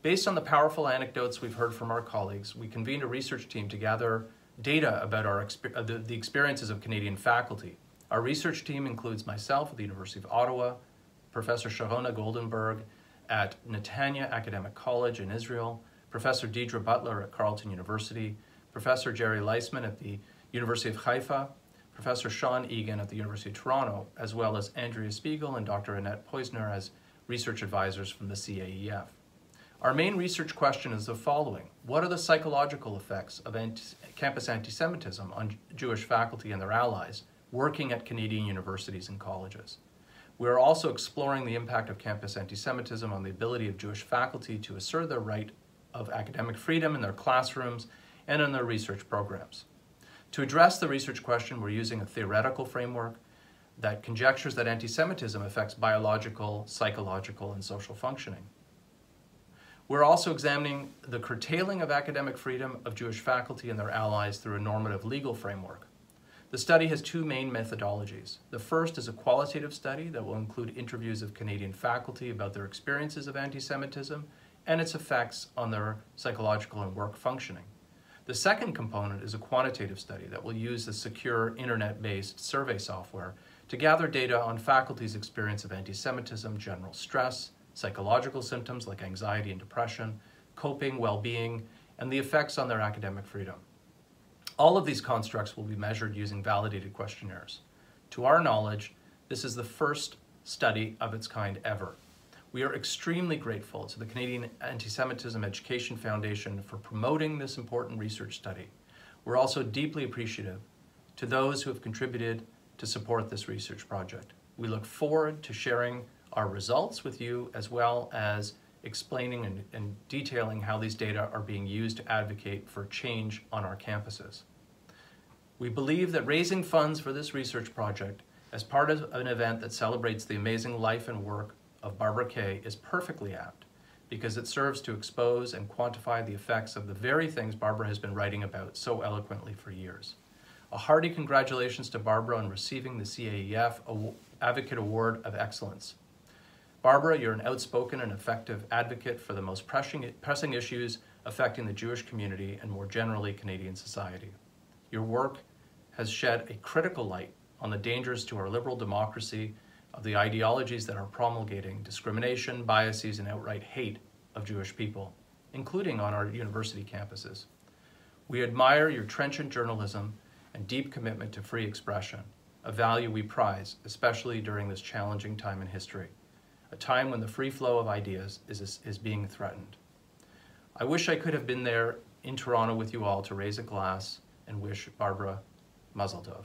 Based on the powerful anecdotes we've heard from our colleagues, we convened a research team to gather data about the experiences of Canadian faculty. Our research team includes myself at the University of Ottawa, Professor Sharona Goldenberg at Netanya Academic College in Israel, Professor Deidre Butler at Carleton University, Professor Jerry Leisman at the University of Haifa, Professor Sean Egan at the University of Toronto, as well as Andrea Spiegel and Dr. Annette Poisner as research advisors from the CAEF. Our main research question is the following. What are the psychological effects of campus anti-Semitism on Jewish faculty and their allies working at Canadian universities and colleges? We are also exploring the impact of campus anti-Semitism on the ability of Jewish faculty to assert their right of academic freedom in their classrooms and in their research programs. To address the research question, we're using a theoretical framework that conjectures that anti-Semitism affects biological, psychological, and social functioning. We're also examining the curtailing of academic freedom of Jewish faculty and their allies through a normative legal framework. The study has two main methodologies. The first is a qualitative study that will include interviews of Canadian faculty about their experiences of anti-Semitism and its effects on their psychological and work functioning. The second component is a quantitative study that will use the secure internet-based survey software to gather data on faculty's experience of anti-Semitism, general stress, psychological symptoms like anxiety and depression, coping, well-being, and the effects on their academic freedom. All of these constructs will be measured using validated questionnaires. To our knowledge, this is the first study of its kind ever. We are extremely grateful to the Canadian Anti-Semitism Education Foundation for promoting this important research study. We're also deeply appreciative to those who have contributed to support this research project. We look forward to sharing our results with you, as well as explaining and detailing how these data are being used to advocate for change on our campuses. We believe that raising funds for this research project as part of an event that celebrates the amazing life and work of Barbara Kay is perfectly apt, because it serves to expose and quantify the effects of the very things Barbara has been writing about so eloquently for years. A hearty congratulations to Barbara on receiving the CAEF Advocate Award of Excellence. Barbara, you're an outspoken and effective advocate for the most pressing issues affecting the Jewish community and more generally Canadian society. Your work has shed a critical light on the dangers to our liberal democracy of the ideologies that are promulgating discrimination, biases, and outright hate of Jewish people, including on our university campuses. We admire your trenchant journalism and deep commitment to free expression, a value we prize, especially during this challenging time in history, a time when the free flow of ideas is being threatened. I wish I could have been there in Toronto with you all to raise a glass and wish Barbara Mazel Tov.